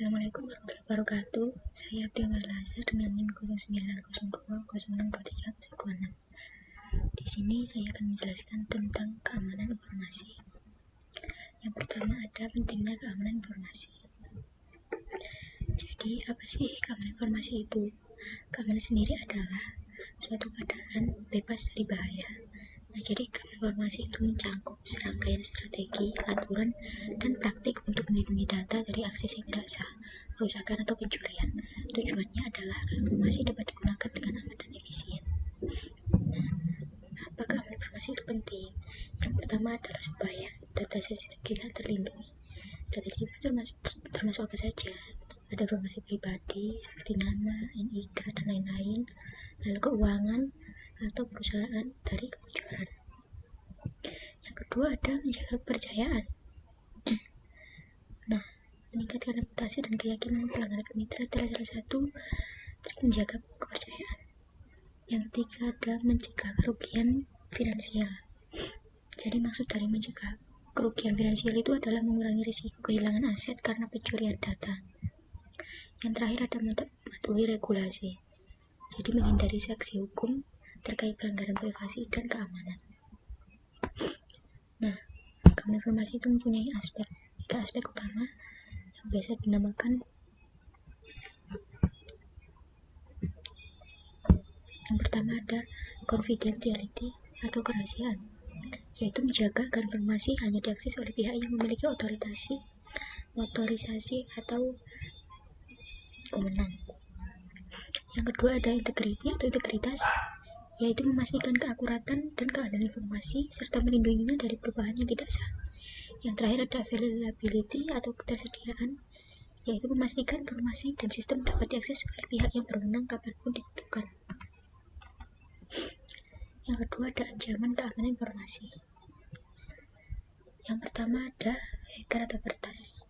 Assalamualaikum warahmatullahi wabarakatuh. Saya Abdul Lazar dengan NIM 0902020326. Di sini saya akan menjelaskan tentang keamanan informasi. Yang pertama ada pentingnya keamanan informasi. Jadi apa sih keamanan informasi itu? Keamanan sendiri adalah suatu keadaan bebas dari bahaya. Nah, jadi informasi itu mencangkup serangkaian strategi, aturan, dan praktik untuk melindungi data dari akses yang tidak sah, kerusakan, atau pencurian. Tujuannya adalah agar informasi dapat digunakan dengan aman dan efisien. Nah, mengapa keamanan informasi itu penting? Yang pertama adalah supaya data sensitif kita terlindungi. Data itu termasuk apa saja? Ada informasi pribadi seperti nama, NIK, dan lain-lain, lalu keuangan atau perusahaan dari kebocoran. Yang kedua ada menjaga kepercayaan. Nah, meningkatkan reputasi dan keyakinan pelanggan mitra adalah salah satu trik menjaga kepercayaan. Yang ketiga ada mencegah kerugian finansial. Jadi maksud dari mencegah kerugian finansial itu adalah mengurangi risiko kehilangan aset karena pencurian data. Yang terakhir ada mematuhi regulasi. Jadi menghindari sanksi hukum terkait pelanggaran privasi dan keamanan. Nah, keamanan informasi itu mempunyai tiga aspek utama yang biasa dinamakan. Yang pertama ada confidentiality atau kerahasiaan, yaitu menjaga agar informasi hanya diakses oleh pihak yang memiliki otorisasi atau wewenang. Yang kedua ada integrity atau integritas, yaitu memastikan keakuratan dan keamanan informasi serta melindunginya dari perubahan yang tidak sah. Yang terakhir ada availability atau ketersediaan, yaitu memastikan informasi dan sistem dapat diakses oleh pihak yang berwenang kapanpun dibutuhkan. Yang kedua ada ancaman keamanan informasi. Yang pertama ada hacker atau peretas.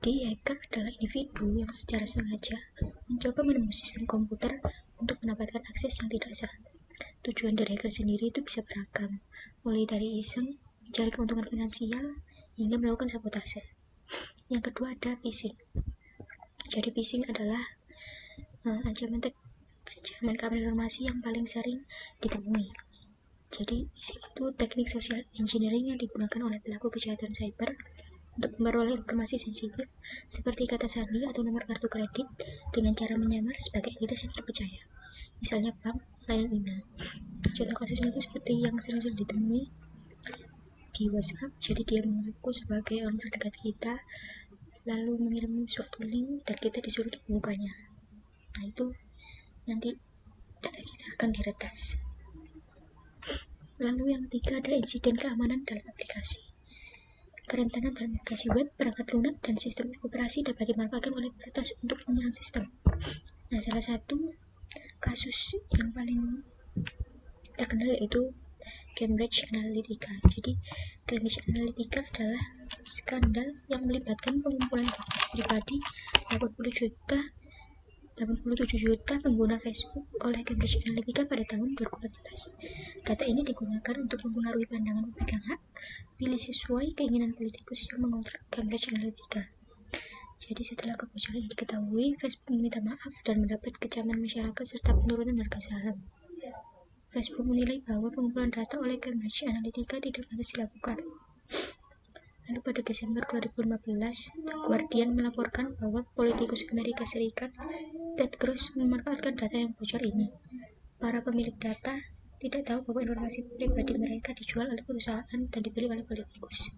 Jadi hacker adalah individu yang secara sengaja mencoba menembus sistem komputer untuk mendapatkan akses yang tidak sah. Tujuan dari hacker sendiri itu bisa beragam, mulai dari iseng, mencari keuntungan finansial, hingga melakukan sabotase. Yang kedua ada phishing. Jadi phishing adalah ancaman keamanan informasi yang paling sering ditemui. Jadi phishing itu teknik social engineering yang digunakan oleh pelaku kejahatan cyber untuk memperoleh informasi sensitif seperti kata sandi atau nomor kartu kredit dengan cara menyamar sebagai entitas yang terpercaya, misalnya bank, layanan email. Contoh kasusnya itu seperti yang sering ditemui di WhatsApp. Jadi dia mengaku sebagai orang terdekat kita, lalu mengirim suatu link dan kita disuruh untuk membukanya. Nah, itu nanti data kita akan diretas. Lalu yang ketiga ada insiden keamanan dalam aplikasi. Kerentanan dalam aplikasi web, perangkat lunak, dan sistem operasi dapat dimanfaatkan oleh peretas untuk menyerang sistem. Nah, salah satu kasus yang paling terkenal yaitu Cambridge Analytica. Jadi Cambridge Analytica adalah skandal yang melibatkan pengumpulan informasi pribadi 87 juta pengguna Facebook oleh Cambridge Analytica pada tahun 2014. Data ini digunakan untuk mempengaruhi pandangan pemegang hak pilih sesuai keinginan politikus yang mengontrak Cambridge Analytica. Jadi setelah kebocoran ini diketahui, Facebook meminta maaf dan mendapat kecaman masyarakat serta penurunan harga saham. Facebook menilai bahwa pengumpulan data oleh Cambridge Analytica tidak pantas dilakukan. Lalu pada Desember 2015, The Guardian melaporkan bahwa politikus Amerika Serikat Ted Cruz memanfaatkan data yang bocor ini. Para pemilik data tidak tahu bahwa informasi pribadi mereka dijual oleh perusahaan dan dibeli oleh politikus.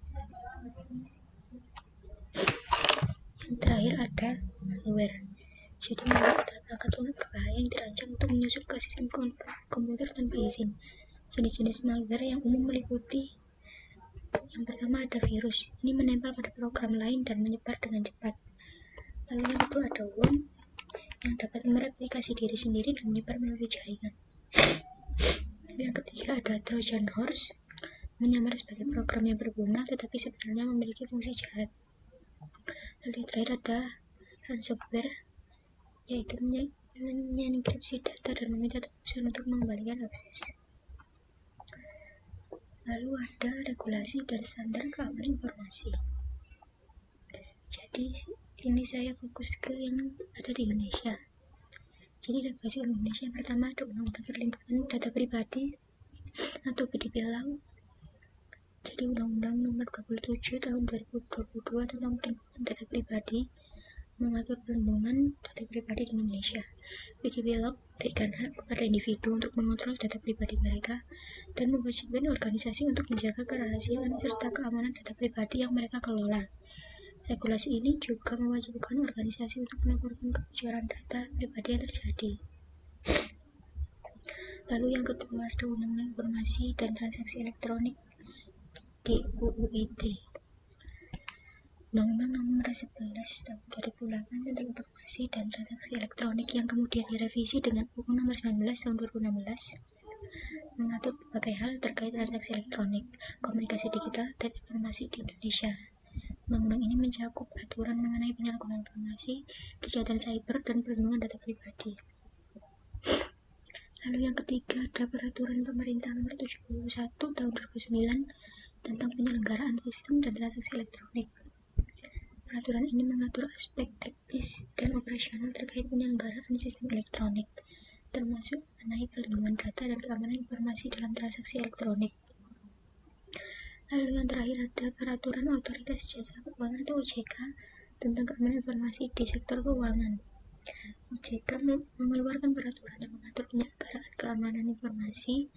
Yang terakhir ada malware. Jadi malware adalah perangkat lunak berbahaya yang dirancang untuk menyusup ke sistem komputer tanpa izin. Jenis-jenis malware yang umum meliputi: yang pertama ada virus. Ini menempel pada program lain dan menyebar dengan cepat. Lalu yang kedua ada worm yang dapat mereplikasi diri sendiri dan menyebar melalui jaringan. Yang ketiga ada Trojan horse, menyamar sebagai program yang berguna tetapi sebenarnya memiliki fungsi jahat. Lalu yang terakhir ada ransomware, yaitu menyenkripsi data dan meminta tebusan untuk mengembalikan akses. Lalu ada regulasi dan standar keamanan informasi. Jadi ini saya fokus ke yang ada di Indonesia. Jadi regulasi Indonesia yang pertama ada Undang-Undang Perlindungan Data Pribadi atau PDPLAU. Jadi Undang-Undang Nomor 27 Tahun 2022 tentang Perlindungan Data Pribadi mengatur perlindungan data pribadi di Indonesia. PDPLAU memberikan hak kepada individu untuk mengontrol data pribadi mereka dan mewajibkan organisasi untuk menjaga kerahasiaan serta keamanan data pribadi yang mereka kelola. Regulasi ini juga mewajibkan organisasi untuk melaporkan kebocoran data pribadi yang terjadi. Lalu yang kedua ada Undang-Undang Informasi dan Transaksi Elektronik di UU ITE. Undang-Undang Nomor 11 Tahun 2008 tentang Informasi dan Transaksi Elektronik yang kemudian direvisi dengan UU Nomor 19 Tahun 2016 mengatur berbagai hal terkait transaksi elektronik, komunikasi digital, dan informasi di Indonesia. Undang-undang ini mencakup aturan mengenai penyalahgunaan informasi, kejahatan cyber, dan perlindungan data pribadi. Lalu yang ketiga ada Peraturan Pemerintah Nomor 71 Tahun 2009 tentang penyelenggaraan sistem dan transaksi elektronik. Peraturan ini mengatur aspek teknis dan operasional terkait penyelenggaraan sistem elektronik, termasuk mengenai perlindungan data dan keamanan informasi dalam transaksi elektronik. Lalu yang terakhir ada Peraturan Otoritas Jasa Keuangan atau OJK tentang keamanan informasi di sektor keuangan. OJK mengeluarkan peraturan yang mengatur penyelenggaraan keamanan informasi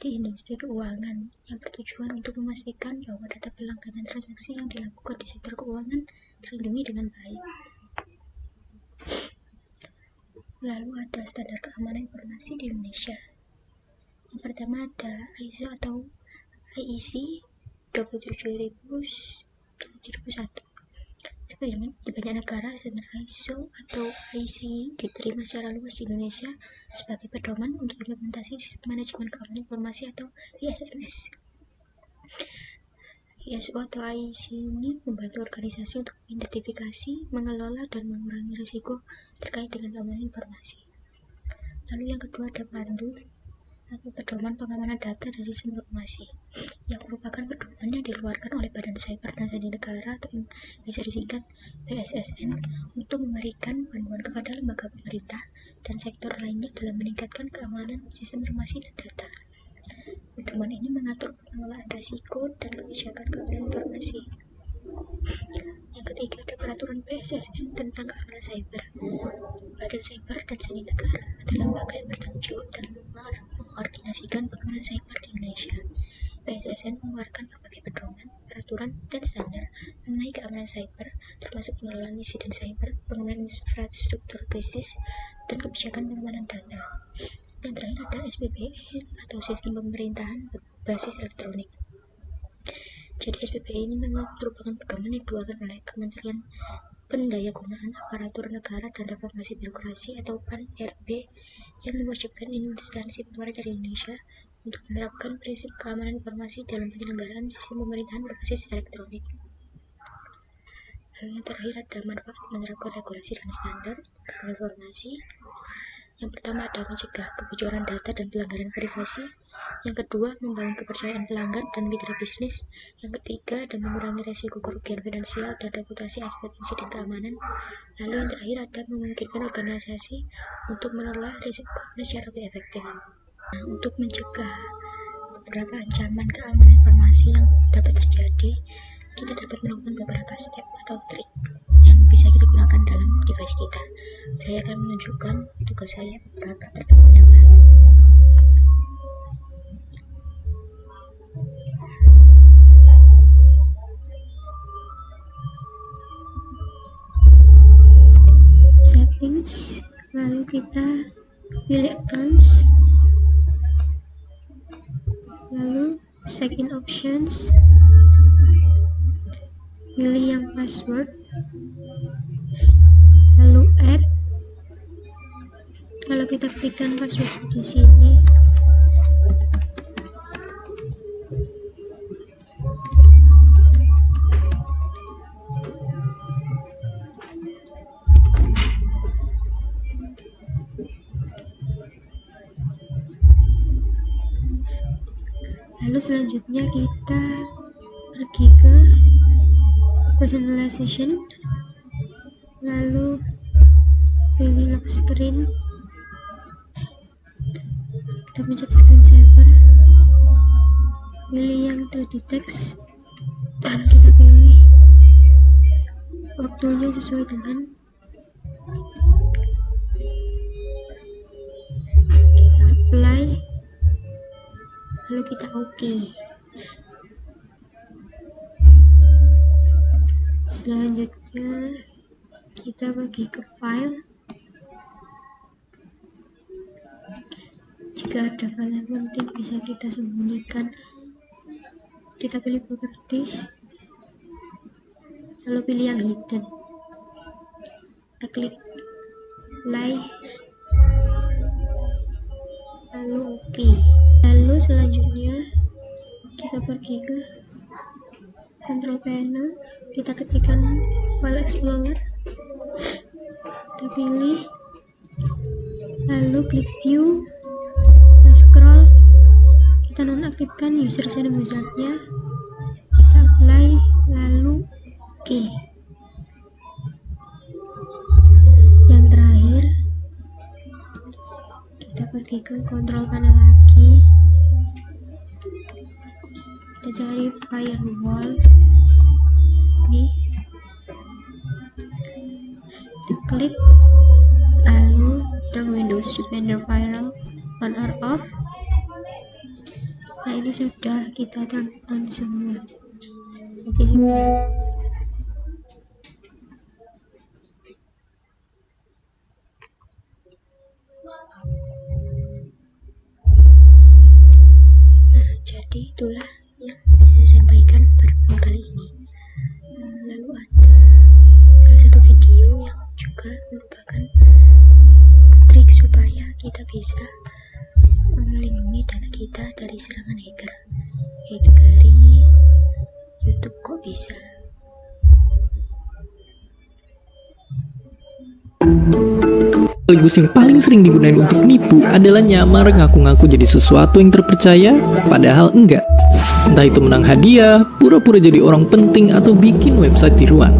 di industri keuangan yang bertujuan untuk memastikan bahwa data pelanggaran transaksi yang dilakukan di sektor keuangan terlindungi dengan baik. Lalu ada standar keamanan informasi di Indonesia. Yang pertama ada ISO atau IEC 27001. Sebenarnya di banyak negara standar ISO atau IEC diterima secara luas di Indonesia sebagai pedoman untuk implementasi sistem manajemen keamanan informasi atau ISMS. ISO atau IEC ini membantu organisasi untuk mengidentifikasi, mengelola, dan mengurangi risiko terkait dengan keamanan informasi. Lalu yang kedua ada Pandu atau Pedoman Pengamanan Data dan Sistem Informasi yang merupakan pedoman yang dikeluarkan oleh Badan Cyber dan Sandi Negara atau yang bisa disingkat BSSN untuk memberikan panduan kepada lembaga pemerintah dan sektor lainnya dalam meningkatkan keamanan sistem informasi dan data. Pedoman ini mengatur pengelolaan risiko dan kebijakan keamanan informasi. Yang ketiga ada Peraturan BSSN tentang keamanan cyber. Badan Cyber dan Sandi Negara adalah lembaga yang bertanggung jawab dalam mengkoordinasikan pengamanan cyber di Indonesia. BSSN mengeluarkan berbagai pedoman, peraturan, dan standar mengenai keamanan cyber, termasuk pengelolaan insiden cyber, pengamanan infrastruktur kritis, dan kebijakan pengamanan data. Yang terakhir ada SPPE atau Sistem Pemerintahan Berbasis Elektronik. Jadi SPPE ini merupakan pedoman yang dikeluarkan oleh Kementerian Pendayagunaan Aparatur Negara dan Reformasi Birokrasi atau PAN-RB yang mewajibkan instansi pemerintah di Indonesia untuk menerapkan prinsip keamanan informasi dalam penyelenggaraan sistem pemerintahan berbasis elektronik. Lalu yang terakhir ada manfaat menerapkan regulasi dan standar keamanan informasi. Yang pertama ada mencegah kebocoran data dan pelanggaran privasi. Yang kedua, membangun kepercayaan pelanggan dan mitra bisnis. Yang ketiga, ada mengurangi resiko kerugian finansial dan reputasi akibat insiden keamanan. Lalu yang terakhir ada memungkinkan organisasi untuk mengelola risiko keamanan secara lebih efektif. Nah, untuk mencegah beberapa ancaman keamanan informasi yang dapat terjadi, kita dapat melakukan beberapa step atau trik yang bisa kita gunakan dalam device kita. Saya akan menunjukkan tugas saya beberapa pertemuan yang lalu. Settings, lalu kita pilih accounts, lalu check in options, pilih yang password, lalu add, lalu kita klikkan password di sini. Lalu selanjutnya kita pergi ke personalization. lalu pilih lock screen, kita pencet screen saver, pilih yang terdeteksi dan kita pilih waktunya sesuai dengan kita apply, lalu kita oke. Selanjutnya kita pergi ke file. Jika ada file yang penting bisa kita sembunyikan, kita pilih properties, lalu pilih yang hidden, kita klik apply, lalu oke. Lalu selanjutnya kita pergi ke control panel, kita ketikkan file explorer, kita pilih, lalu klik view, kita scroll, kita nonaktifkan user setting wizardnya, kita apply, lalu oke. Yang terakhir kita pergi ke control panel lagi, kita cari firewall ini, kita klik, lalu turn Windows Defender Firewall on or off. Nah, ini sudah kita turn on semua, jadi sudah. Jadi itulah yang bisa saya sampaikan pada kali ini. Lalu ada salah satu video yang juga merupakan trik supaya kita bisa melindungi data kita dari serangan hacker, yaitu dari YouTube. Kok bisa? Sekaligus yang paling sering digunakan untuk nipu adalah nyamar ngaku-ngaku jadi sesuatu yang terpercaya, padahal enggak. Entah itu menang hadiah, pura-pura jadi orang penting, atau bikin website tiruan.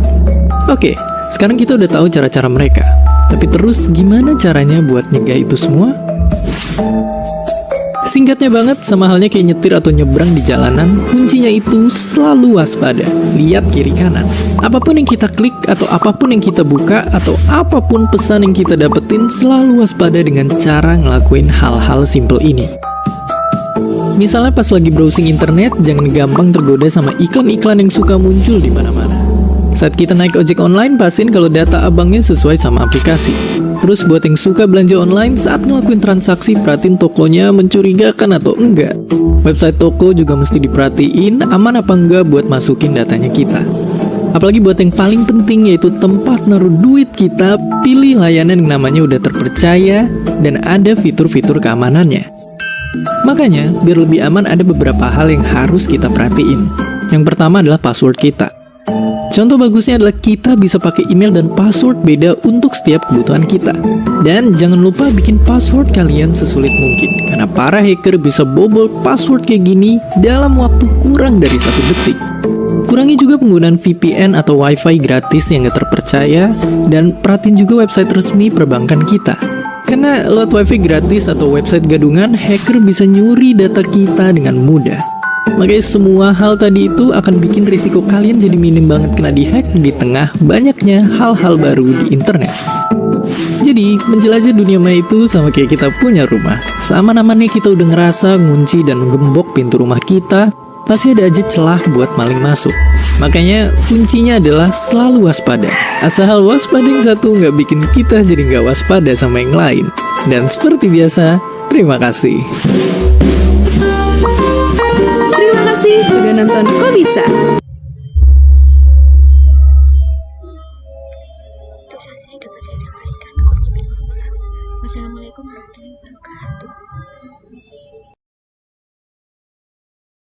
Oke, sekarang kita udah tahu cara-cara mereka. Tapi terus gimana caranya buat nyegah itu semua? Singkatnya banget, sama halnya kayak nyetir atau nyebrang di jalanan, kuncinya itu selalu waspada. Lihat kiri kanan. Apapun yang kita klik, atau apapun yang kita buka, atau apapun pesan yang kita dapetin, selalu waspada dengan cara ngelakuin hal-hal simple ini. Misalnya pas lagi browsing internet, jangan gampang tergoda sama iklan-iklan yang suka muncul di mana-mana. Saat kita naik ojek online, pastiin kalau data abangnya sesuai sama aplikasi. Terus buat yang suka belanja online, saat ngelakuin transaksi, perhatiin tokonya mencurigakan atau enggak. Website toko juga mesti diperhatiin aman apa enggak buat masukin datanya kita. Apalagi buat yang paling penting, yaitu tempat naruh duit kita, pilih layanan yang namanya udah terpercaya dan ada fitur-fitur keamanannya. Makanya, biar lebih aman ada beberapa hal yang harus kita perhatiin. Yang pertama adalah password kita. Contoh bagusnya adalah kita bisa pakai email dan password beda untuk setiap kebutuhan kita. Dan jangan lupa bikin password kalian sesulit mungkin, karena para hacker bisa bobol password kayak gini dalam waktu kurang dari 1 detik. Kurangi juga penggunaan VPN atau WiFi gratis yang gak terpercaya, dan perhatiin juga website resmi perbankan kita. Karena lewat WiFi gratis atau website gadungan, hacker bisa nyuri data kita dengan mudah. Makanya semua hal tadi itu akan bikin risiko kalian jadi minim banget kena dihack di tengah banyaknya hal-hal baru di internet. Jadi, menjelajah dunia maya itu sama kayak kita punya rumah. Sama namanya kita udah ngerasa ngunci dan menggembok pintu rumah kita, pasti ada aja celah buat maling masuk. Makanya kuncinya adalah selalu waspada. Asal waspada yang satu nggak bikin kita jadi nggak waspada sama yang lain. Dan seperti biasa, terima kasih. Terima kasih udah nonton Kok Bisa. Itu saja yang dapat saya sampaikan. Kurang lebih mohon maaf. Wassalamualaikum warahmatullahi wabarakatuh.